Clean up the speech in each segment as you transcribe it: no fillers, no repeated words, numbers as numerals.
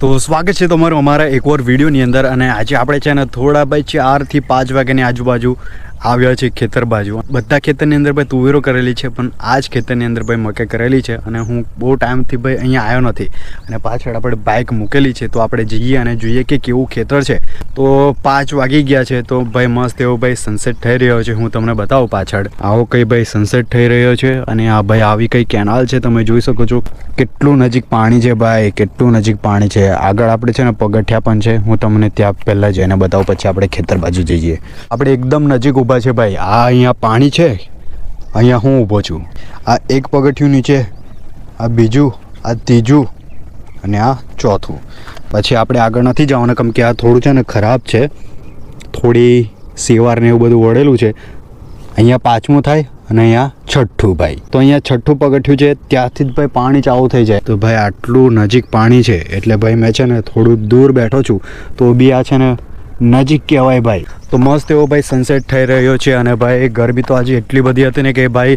તો સ્વાગત છે તમારું અમારા એક ઓર વિડીયોની અંદર અને આજે આપણે છે ને થોડા ભાઈ 4 થી 5 વાગ્યાની આજુબાજુ આવ્યા છે ખેતર બાજુ. બધા ખેતરની અંદર ભાઈ તુવેરો કરેલી છે પણ આ જ ખેતરની અંદર ભાઈ મકાઈ કરેલી છે અને હું બહુ ટાઈમથી ભાઈ અહીંયા આવ્યો નથી અને પાછળ આપણે બાઇક મૂકેલી છે તો આપણે જઈએ અને જોઈએ કે કેવું ખેતર છે. તો 5 વાગી ગયા છે તો ભાઈ મસ્ત એવો ભાઈ સનસેટ થઈ રહ્યો છે. હું તમને બતાવું પાછળ આવો કઈ ભાઈ સનસેટ થઈ રહ્યો છે અને આ ભાઈ આવી કઈ કેનાલ છે તમે જોઈ શકો છો. કેટલું નજીક પાણી છે ભાઈ, કેટલું નજીક પાણી છે. આગળ આપણે છે ને પગથિયા પણ છે, હું તમને ત્યાં પહેલાં જઈને બતાવું પછી આપણે ખેતર બાજુ જઈએ. આપણે એકદમ નજીક ઊભા છે ભાઈ. આ અહીંયા પાણી છે, અહીંયા હું ઊભો છું. આ એક પગથિયું નીચે, આ બીજું, આ ત્રીજું અને આ ચોથું. પછી આપણે આગળ નથી જવાનું કેમ કે આ થોડું છે ને ખરાબ છે, થોડી સેવાર ને એવું બધું વળેલું છે. અહીંયા પાંચમું થાય અને અહીંયા છઠ્ઠું ભાઈ. તો અહીંયા છઠ્ઠું પગથિયું છે, ત્યાંથી જ ભાઈ પાણી ચાલુ થઈ જાય. તો ભાઈ આટલું નજીક પાણી છે એટલે ભાઈ મેં છે ને થોડું દૂર બેઠો છું તો બી આ છે ને નજીક કહેવાય ભાઈ. તો મસ્ત એવો ભાઈ સનસેટ થઈ રહ્યો છે અને ભાઈ ગરમી તો આજે એટલી બધી હતી ને કે ભાઈ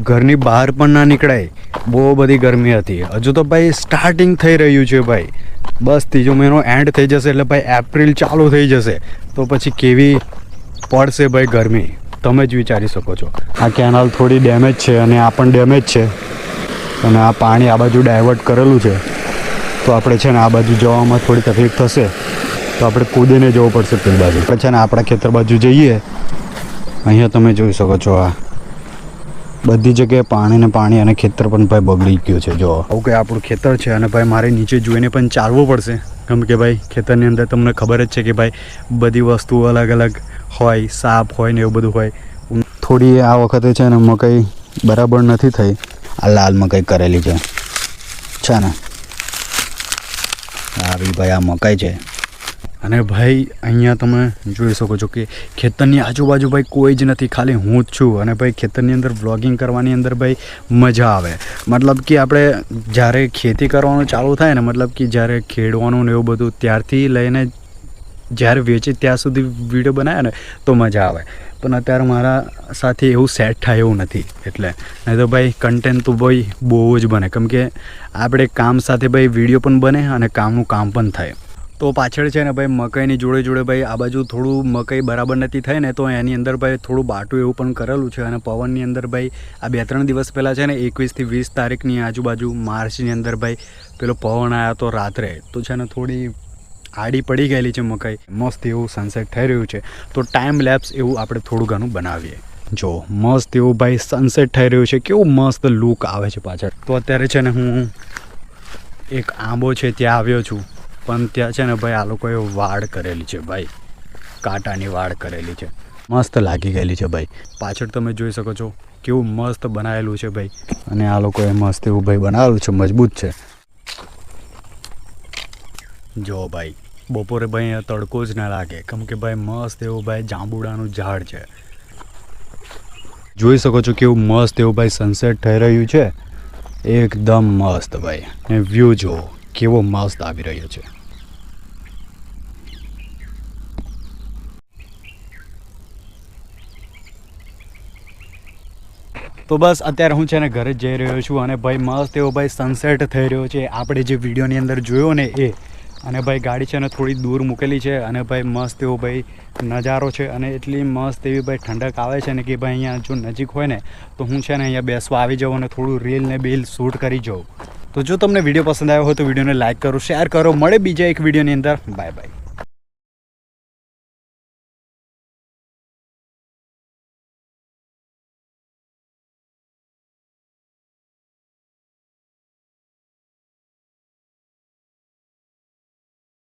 ઘરની બહાર પણ ના નીકળાય, બહુ બધી ગરમી હતી. હજુ તો ભાઈ સ્ટાર્ટિંગ થઈ રહ્યું છે ભાઈ. બસ ત્રીજો મહિનો એન્ડ થઈ જશે એટલે ભાઈ એપ્રિલ ચાલુ થઈ જશે તો પછી કેવી પડશે ભાઈ ગરમી તમે જ વિચારી શકો છો. આ કેનાલ થોડી ડેમેજ છે અને આ પણ ડેમેજ છે અને આ પાણી આ બાજુ ડાયવર્ટ કરેલું છે તો આપણે છે ને આ બાજુ જવામાં થોડી તકલીફ થશે તો આપણે કૂદીને જવું પડશે પેલી બાજુ. આપણે છે ને આપણા ખેતર બાજુ જઈએ. અહીંયા તમે જોઈ શકો છો આ બધી જગ્યાએ પાણી ને પાણી અને ખેતર પણ ભાઈ બગડી ગયું છે. જો આવું કે આપણું ખેતર છે અને ભાઈ મારે નીચે જોઈને પણ ચાલવું પડશે કેમ કે ભાઈ ખેતરની અંદર તમને ખબર જ છે કે ભાઈ બધી વસ્તુઓ અલગ અલગ હોય, સાપ હોય ને એવું બધું હોય. થોડી આ વખતે છે ને મકાઈ બરાબર નથી થઈ. આ લાલ મકાઈ કરેલી છે ને આવી ભાઈ આ મકાઈ છે. અને ભાઈ અહીંયા તમે જોઈ શકો છો કે ખેતરની આજુબાજુ ભાઈ કોઈ જ નથી, ખાલી હું જ છું. અને ભાઈ ખેતરની અંદર વ્લોગિંગ કરવાની અંદર ભાઈ મજા આવે. મતલબ કે આપણે જ્યારે ખેતી કરવાનું ચાલુ થાય ને, મતલબ કે જ્યારે ખેડવાનું ને એવું બધું ત્યારથી લઈને જ્યારે વેચે ત્યાં સુધી વિડીયો બનાવે ને તો મજા આવે. પણ અત્યારે મારા સાથે એવું સેટ થાય એવું નથી એટલે નહીં તો ભાઈ કન્ટેન્ટ તો ભાઈ બહુ જ બને કેમ કે આપણે કામ સાથે ભાઈ વિડીયો પણ બને અને કામનું કામ પણ થાય. તો પાછળ છે ને ભાઈ મકાઈની જોડે જોડે ભાઈ આ બાજુ થોડું મકાઈ બરાબર નથી થઈ ને તો એની અંદર ભાઈ થોડું બાટું એવું પણ કરેલું છે. અને પવનની અંદર ભાઈ આ 2-3 દિવસ પહેલાં છે ને 21 થી 20 તારીખની આજુબાજુ માર્ચની અંદર ભાઈ પેલો પવન આવ્યો તો રાત્રે તો છે ને થોડી આડી પડી ગયેલી છે મકાઈ. મસ્ત એવું સનસેટ થઈ રહ્યું છે તો ટાઈમ લેપ્સ એવું આપણે થોડું ઘણું બનાવીએ. જો મસ્ત એવું ભાઈ સનસેટ થઈ રહ્યું છે, કેવું મસ્ત લુક આવે છે પાછળ. તો અત્યારે છે ને હું એક આંબો છે ત્યાં આવ્યો છું પણ ત્યાં છે ને ભાઈ આ લોકોએ વાડ કરેલી છે ભાઈ, કાંટાની વાડ કરેલી છે, મસ્ત લાગી ગયેલી છે ભાઈ. પાછળ તમે જોઈ શકો છો કેવું મસ્ત બનાવેલું છે ભાઈ. અને આ લોકોએ મસ્ત એવું ભાઈ બનાવેલું છે, મજબૂત છે. જો ભાઈ બપોરે ભાઈ અહીંયા તડકો જ ના લાગે કેમ કે ભાઈ મસ્ત એવું ભાઈ જાંબુડાનું ઝાડ છે. જોઈ શકો છો કેવું મસ્ત એવું ભાઈ સનસેટ થઈ રહ્યું છે, એકદમ મસ્ત ભાઈ. અને વ્યૂ જો કેવો મસ્ત આવી રહ્યો છે. તો બસ અત્યારે હું છે ને ઘરે જ જઈ રહ્યો છું અને ભાઈ મસ્ત એવો ભાઈ સનસેટ થઈ રહ્યો છે આપણે જે વિડીયોની અંદર જોયો ને એ. અને ભાઈ ગાડી છે ને થોડી દૂર મૂકેલી છે અને ભાઈ મસ્ત એવો ભાઈ નજારો છે અને એટલી મસ્ત એવી ભાઈ ઠંડક આવે છે ને કે ભાઈ અહીંયા જો નજીક હોય ને તો હું છે ને અહીંયા બેસવા આવી જાઉં અને થોડું રીલ ને બીલ શૂટ કરી જાઉં. તો જો તમને વિડીયો પસંદ આવ્યો હોય તો વિડીયોને લાઇક કરો, શેર કરો. મળે બીજા એક વિડીયોની અંદર. Bye bye.